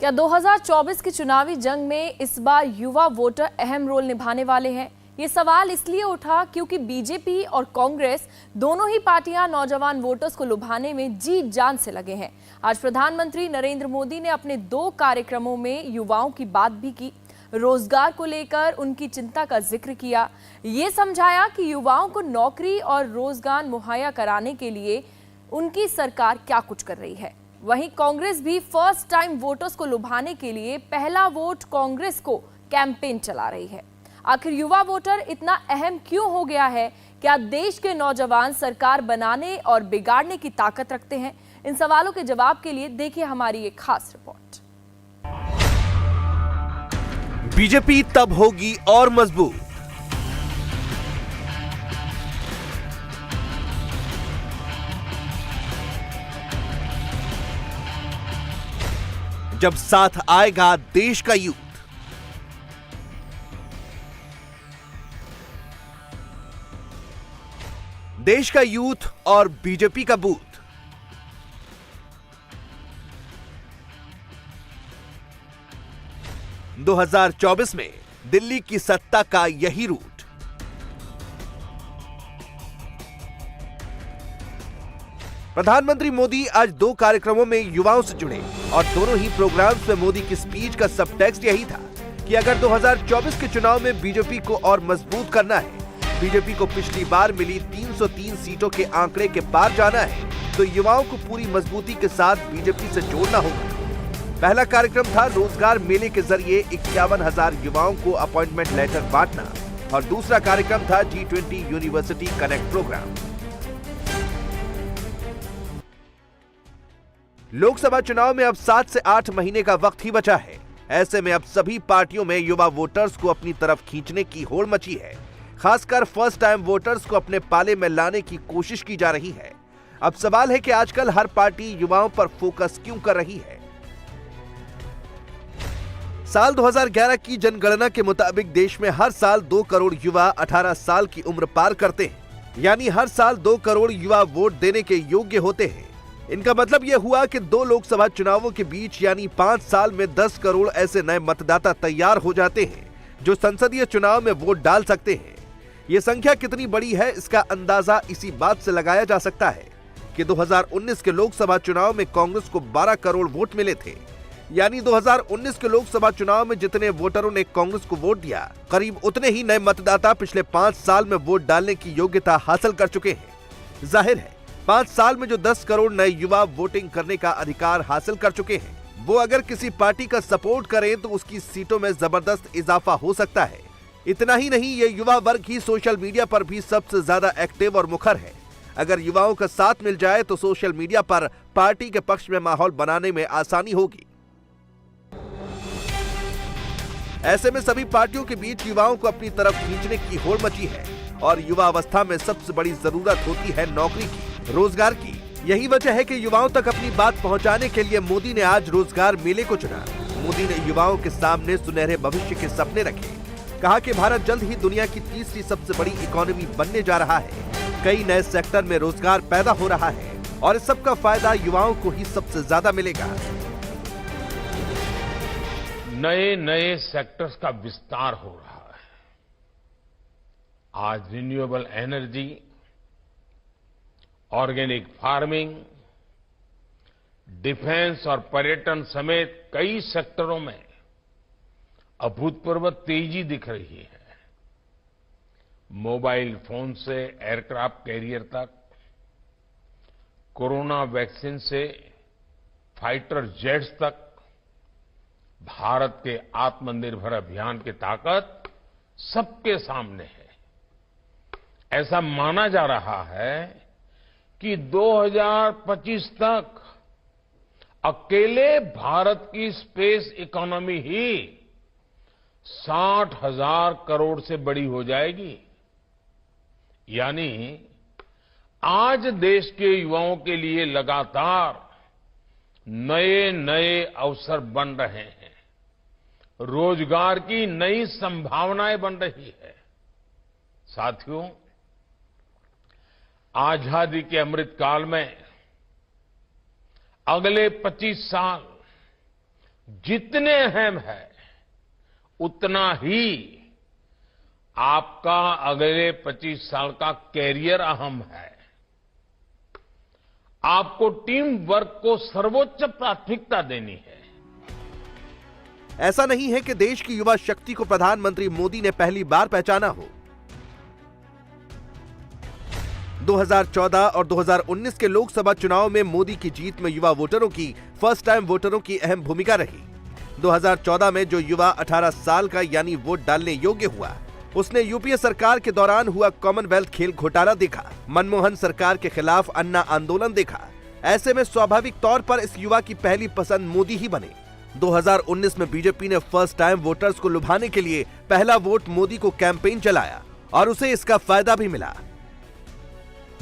क्या 2024 की चुनावी जंग में इस बार युवा वोटर अहम रोल निभाने वाले हैं? ये सवाल इसलिए उठा क्योंकि बीजेपी और कांग्रेस दोनों ही पार्टियां नौजवान वोटर्स को लुभाने में जी जान से लगे हैं। आज प्रधानमंत्री नरेंद्र मोदी ने अपने 2 कार्यक्रमों में युवाओं की बात भी की। रोजगार को लेकर उनकी चिंता का जिक्र किया। ये समझाया कि युवाओं को नौकरी और रोजगार मुहैया कराने के लिए उनकी सरकार क्या कुछ कर रही है। वहीं कांग्रेस भी फर्स्ट टाइम वोटर्स को लुभाने के लिए पहला वोट कांग्रेस को कैंपेन चला रही है। आखिर युवा वोटर इतना अहम क्यों हो गया है? क्या देश के नौजवान सरकार बनाने और बिगाड़ने की ताकत रखते हैं? इन सवालों के जवाब के लिए देखिए हमारी एक खास रिपोर्ट। बीजेपी तब होगी और मजबूत जब साथ आएगा देश का यूथ। देश का यूथ और बीजेपी का बूथ। – 2024 में दिल्ली की सत्ता का यही रूट। प्रधानमंत्री मोदी आज 2 कार्यक्रमों में युवाओं से जुड़े और दोनों ही प्रोग्राम्स में मोदी की स्पीच का सब टेक्स्ट यही था कि अगर 2024 के चुनाव में बीजेपी को और मजबूत करना है, बीजेपी को पिछली बार मिली 303 सीटों के आंकड़े के पार जाना है, तो युवाओं को पूरी मजबूती के साथ बीजेपी से जोड़ना होगा। पहला कार्यक्रम था रोजगार मेले के जरिए 51,000 युवाओं को अपॉइंटमेंट लेटर बांटना और दूसरा कार्यक्रम था G20 university connect programme. Lok Sabha चुनाव में अब 7 से 8 महीने का वक्त ही बचा है। ऐसे में अब सभी पार्टियों में युवा वोटर्स को अपनी तरफ खींचने की होड़ मची है। खासकर फर्स्ट टाइम वोटर्स को अपने पाले में लाने की कोशिश की जा रही है। अब सवाल है कि आजकल हर पार्टी युवाओं पर फोकस क्यों कर रही है। साल 2011 की जनगणना के मुताबिक देश में हर साल 2 करोड़ युवा 18 साल की उम्र पार करते हैं। यानी हर साल 2 करोड़ युवा वोट देने के योग्य होते हैं। इनका मतलब यह हुआ कि 2 लोकसभा चुनावों के बीच यानी 5 साल में 10 करोड़ ऐसे नए मतदाता तैयार हो जाते हैं जो संसदीय चुनाव में वोट डाल सकते हैं। ये संख्या कितनी बड़ी है, इसका अंदाजा इसी बात से लगाया जा सकता है कि 2019 के लोकसभा चुनाव में कांग्रेस को 12 करोड़ वोट मिले थे। यानी 2019 के लोकसभा चुनाव में जितने वोटरों ने कांग्रेस को वोट दिया, करीब उतने ही नए मतदाता पिछले 5 साल में वोट डालने की योग्यता हासिल कर चुके हैं। जाहिर है 5 साल में जो 10 करोड़ नए युवा वोटिंग करने का अधिकार हासिल कर चुके हैं, वो अगर किसी पार्टी का सपोर्ट करें तो उसकी सीटों में जबरदस्त इजाफा हो सकता है। इतना ही नहीं, ये युवा वर्ग ही सोशल मीडिया पर भी सबसे ज्यादा एक्टिव और मुखर है। अगर युवाओं का साथ मिल जाए तो सोशल मीडिया पर पार्टी के पक्ष में माहौल बनाने में आसानी होगी। ऐसे में सभी पार्टियों के बीच युवाओं को अपनी तरफ खींचने की होड़ मची है और युवा अवस्था में सबसे बड़ी जरूरत होती है नौकरी की, रोजगार की। यही वजह है कि युवाओं तक अपनी बात पहुंचाने के लिए मोदी ने आज रोजगार मेले को चुना। मोदी ने युवाओं के सामने सुनहरे भविष्य के सपने रखे। कहा कि भारत जल्द ही दुनिया की तीसरी सबसे बड़ी इकोनॉमी बनने जा रहा है। कई नए सेक्टर में रोजगार पैदा हो रहा है और इस सब का फायदा युवाओं को ही सबसे ज्यादा मिलेगा। नए नए सेक्टर्स का विस्तार हो रहा है। आज renewable energy, organic farming, defence और पर्यटन समेत कई सेक्टरों में अभूतपूर्व तेजी दिख रही है। मोबाइल फोन से एयरक्राफ्ट कैरियर तक, कोरोना वैक्सीन से फाइटर जेट्स तक, भारत के आत्मनिर्भर अभियान की ताकत सबके सामने है। ऐसा माना जा रहा है कि 2025 तक अकेले भारत की स्पेस इकोनॉमी ही 60,000 करोड़ से बड़ी हो जाएगी। यानी आज देश के युवाओं के लिए लगातार नए नए अवसर बन रहे हैं, रोजगार की नई संभावनाएं बन रही है। साथियों, आजादी के अमृत काल में अगले 25 साल जितने अहम है उतना ही आपका अगले 25 साल का कैरियर अहम है। आपको टीम वर्क को सर्वोच्च प्राथमिकता देनी है। ऐसा नहीं है कि देश की युवा शक्ति को प्रधानमंत्री मोदी ने पहली बार पहचाना हो। 2014 और 2019 के लोकसभा चुनाव में मोदी की जीत में युवा वोटरों की, फर्स्ट टाइम वोटरों की अहम भूमिका रही। 2014 में जो युवा 18 साल का यानी वोट डालने योग्य हुआ, उसने यूपीए सरकार के दौरान हुआ कॉमनवेल्थ खेल घोटाला देखा, मनमोहन सरकार के खिलाफ अन्ना आंदोलन देखा। ऐसे में स्वाभाविक तौर पर इस युवा की पहली पसंद मोदी ही बने। 2019 में बीजेपी ने फर्स्ट टाइम वोटर्स को लुभाने के लिए पहला वोट मोदी को कैंपेन चलाया और उसे इसका फायदा भी मिला।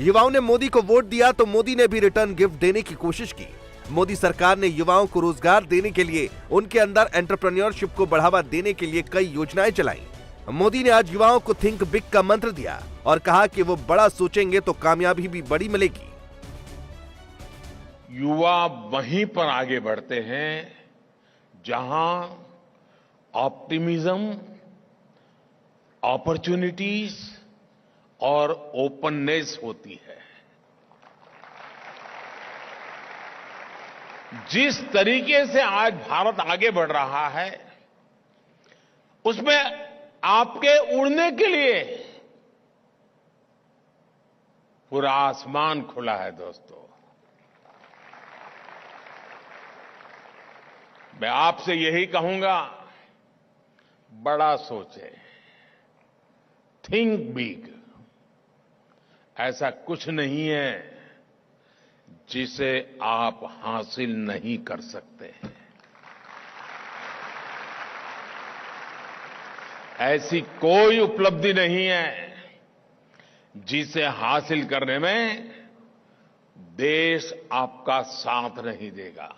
युवाओं ने मोदी को वोट दिया तो मोदी ने भी रिटर्न गिफ्ट देने की कोशिश की। मोदी सरकार ने युवाओं को रोजगार देने के लिए, उनके अंदर एंटरप्रेन्योरशिप को बढ़ावा देने के लिए कई योजनाएं चलाई। मोदी ने आज युवाओं को थिंक बिग का मंत्र दिया और कहा कि वो बड़ा सोचेंगे तो कामयाबी भी बड़ी मिलेगी। युवा वहीं पर आगे बढ़ते हैं जहां ऑप्टिमिज्म, अपॉर्चुनिटीज और ओपननेस होती है। जिस तरीके से आज भारत आगे बढ़ रहा है, उसमें आपके उड़ने के लिए पूरा आसमान खुला है। दोस्तों, मैं आपसे यही कहूंगा, बड़ा सोचें, थिंक बिग। ऐसा कुछ नहीं है जिसे आप हासिल नहीं कर सकते हैं। ऐसी कोई उपलब्धि नहीं है जिसे हासिल करने में देश आपका साथ नहीं देगा।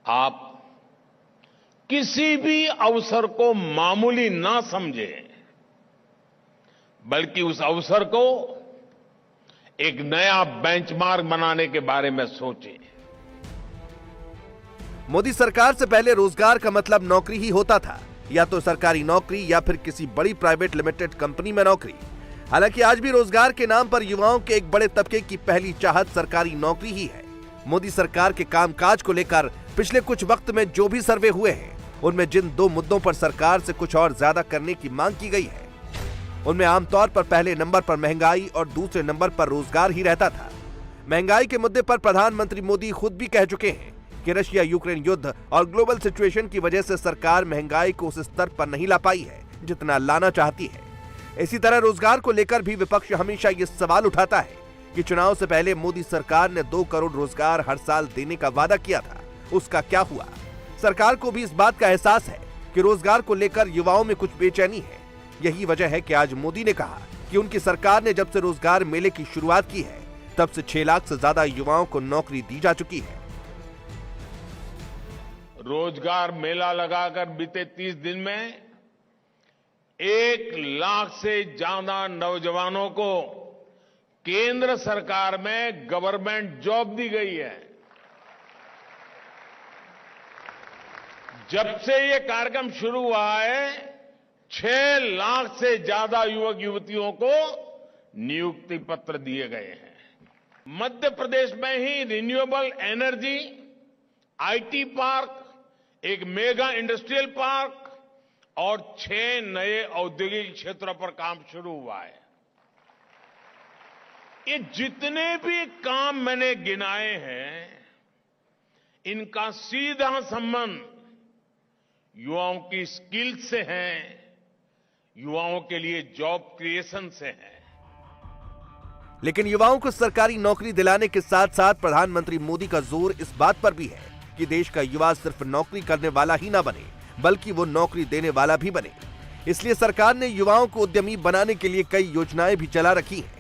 आप किसी भी अवसर को मामूली ना समझें, बल्कि उस अवसर को एक नया बेंचमार्क बनाने के बारे में सोचें। मोदी सरकार से पहले रोजगार का मतलब नौकरी ही होता था, या तो सरकारी नौकरी या फिर किसी बड़ी प्राइवेट लिमिटेड कंपनी में नौकरी। हालांकि आज भी रोजगार के नाम पर युवाओं के एक बड़े तबके की पहली चाहत सरकारी नौकरी ही है। मोदी सरकार के कामकाज को लेकर पिछले कुछ वक्त में जो भी सर्वे हुए हैं, उनमें जिन दो मुद्दों पर सरकार से कुछ और ज्यादा करने की मांग की गई है, उनमें आमतौर पर पहले नंबर पर महंगाई और दूसरे नंबर पर रोजगार ही रहता था। महंगाई के मुद्दे पर प्रधानमंत्री मोदी खुद भी कह चुके हैं कि रशिया यूक्रेन युद्ध और ग्लोबल सिचुएशन की वजह से सरकार महंगाई को उस स्तर पर नहीं ला पाई है जितना लाना चाहती है। इसी तरह रोजगार को लेकर भी विपक्ष हमेशा ये सवाल उठाता है कि चुनाव से पहले मोदी सरकार ने 2 करोड़ रोजगार हर साल देने का वादा किया था, उसका क्या हुआ? सरकार को भी इस बात का एहसास है कि रोजगार को लेकर युवाओं में कुछ बेचैनी है। यही वजह है कि आज मोदी ने कहा कि उनकी सरकार ने जब से रोजगार मेले की शुरुआत की है, तब से 6 लाख से ज्यादा युवाओं को नौकरी दी जा चुकी है। रोजगार मेला लगाकर बीते 30 दिन में 1 लाख से ज्यादा नौजवानों को केंद्र सरकार में गवर्नमेंट जॉब दी गई है। जब से ये कार्यक्रम शुरू हुआ है, 6 लाख से ज्यादा युवक युवतियों को नियुक्ति पत्र दिए गए हैं। मध्य प्रदेश में ही रिन्यूएबल एनर्जी, आईटी पार्क, एक मेगा इंडस्ट्रियल पार्क और 6 नए औद्योगिक क्षेत्रों पर काम शुरू हुआ है। ये जितने भी काम मैंने गिनाए हैं, इनका सीधा संबंध युवाओं की स्किल से है, युवाओं के लिए जॉब क्रिएशन से है। लेकिन युवाओं को सरकारी नौकरी दिलाने के साथ साथ प्रधानमंत्री मोदी का जोर इस बात पर भी है कि देश का युवा सिर्फ नौकरी करने वाला ही ना बने, बल्कि वो नौकरी देने वाला भी बने। इसलिए सरकार ने युवाओं को उद्यमी बनाने के लिए कई योजनाएं भी चला रखी हैं।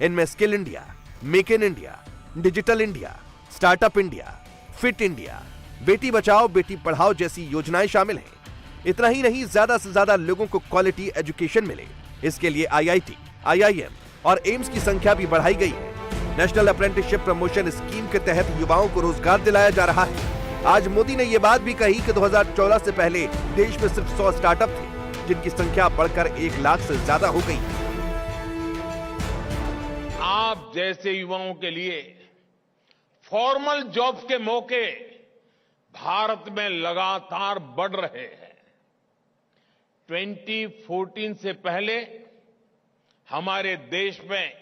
इनमें skill India, make in India, digital India, startup India, fit India, Beti Bachao Beti Padhao जैसी योजनाएं शामिल हैं। इतना ही नहीं, ज्यादा से ज्यादा लोगों को क्वालिटी एजुकेशन मिले, इसके लिए आईआईटी, आईआईएम और एम्स की संख्या भी बढ़ाई गई है। नेशनल अप्रेंटिसशिप प्रमोशन स्कीम के तहत युवाओं को रोजगार दिलाया जा रहा है। आज मोदी ने ये बात भी कही कि 2014 से पहले देश में सिर्फ 100 स्टार्टअप थे, जिनकी संख्या बढ़कर 1 लाख से ज्यादा हो गई। आप जैसे युवाओं के लिए फॉर्मल जॉब्स के मौके भारत में लगातार बढ़ रहे हैं। 2014 से पहले हमारे देश में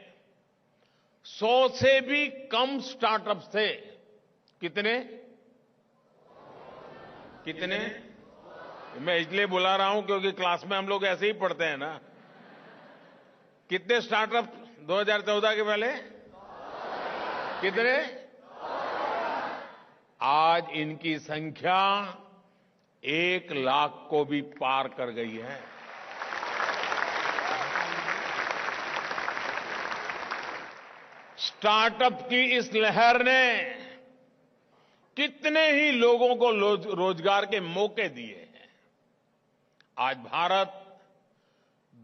100 से भी कम स्टार्टअप्स थे। कितने? मैं इसलिए बुला रहा हूं क्योंकि क्लास में हम लोग ऐसे ही पढ़ते हैं ना। कितने स्टार्टअप 2014 के पहले? कितने? आज इनकी संख्या 1 लाख को भी पार कर गई है। स्टार्टअप की इस लहर ने कितने ही लोगों को रोजगार के मौके दिए हैं। आज भारत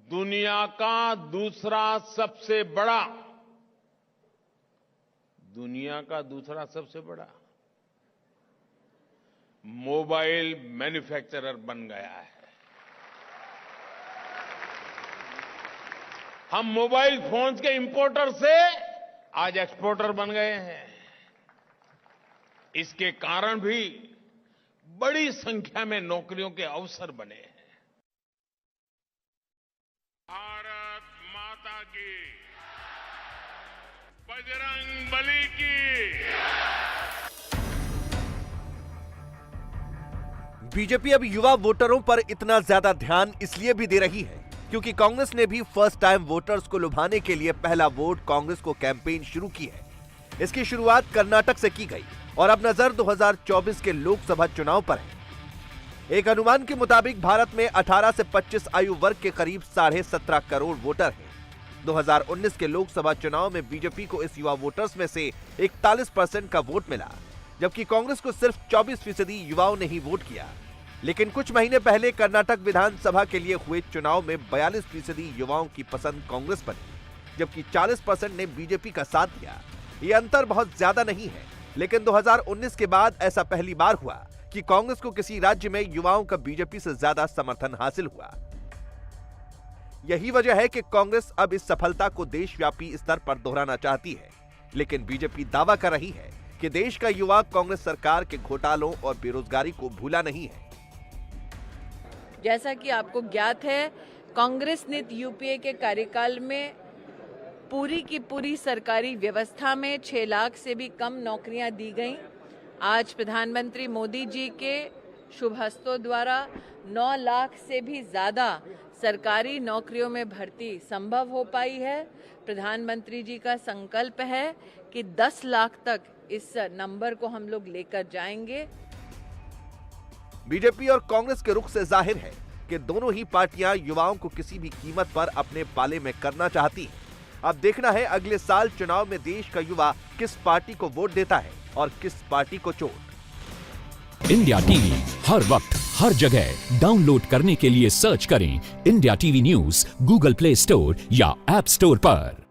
दुनिया का दूसरा सबसे बड़ा मोबाइल मैन्युफैक्चरर बन गया है। हम मोबाइल फोन्स के इंपोर्टर से आज एक्सपोर्टर बन गए हैं। इसके कारण भी बड़ी संख्या में नौकरियों के अवसर बने हैं। भारत माता की, बजरंग बली की। बीजेपी अब युवा वोटरों पर इतना ज्यादा ध्यान इसलिए भी दे रही है क्योंकि कांग्रेस ने भी फर्स्ट टाइम वोटर्स को लुभाने के लिए पहला वोट कांग्रेस को कैंपेन शुरू की है। इसकी शुरुआत कर्नाटक से की गई और अब नजर 2024 के लोकसभा चुनाव पर है। एक अनुमान के मुताबिक भारत में 18 से 25 आयु वर्ग के करीब 17.5 करोड़ वोटर हैं। 2019 के लोकसभा चुनाव में बीजेपी को इस युवा वोटर्स में से 41% का वोट मिला, जबकि कांग्रेस को सिर्फ 24% युवाओं ने ही वोट किया। लेकिन कुछ महीने पहले कर्नाटक विधानसभा के लिए हुए चुनाव में 42% युवाओं की पसंद कांग्रेस बनी, जबकि 40% ने बीजेपी का साथ दिया। ये अंतर बहुत ज्यादा नहीं है, लेकिन 2019 के बाद ऐसा पहली बार हुआ कि कांग्रेस को किसी राज्य में युवाओं का बीजेपी से ज्यादा समर्थन हासिल हुआ। यही वजह है कि कांग्रेस अब इस सफलता को देशव्यापी स्तर पर दोहराना चाहती है, लेकिन बीजेपी दावा कर रही है कि देश का युवा कांग्रेस सरकार के घोटालों और बेरोजगारी को भूला नहीं है। जैसा कि आपको ज्ञात है, कांग्रेस ने यूपीए के कार्यकाल में पूरी की पूरी सरकारी व्यवस्था में 6 लाख से भी कम नौकरियां दी गईं। आज प्रधानमंत्री मोदी जी के शुभ हस्तों द्वारा 9 लाख से भी ज़्यादा सरकारी नौकरियों में भर्ती संभव हो पाई है। प्रधानमंत्री जी का संकल्प है कि 10 लाख तक इस नंबर को हम लोग लेकर जाएंगे। बीजेपी और कांग्रेस के रुख से जाहिर है कि दोनों ही पार्टियां युवाओं को किसी भी कीमत पर अपने पाले में करना चाहती हैं। अब देखना है अगले साल चुनाव में देश का युवा किस पार्टी को वोट देता है और किस पार्टी को चोट। इंडिया टीवी हर वक्त हर जगह डाउनलोड करने के लिए सर्च करें India TV news Google play store या ऐप स्टोर पर।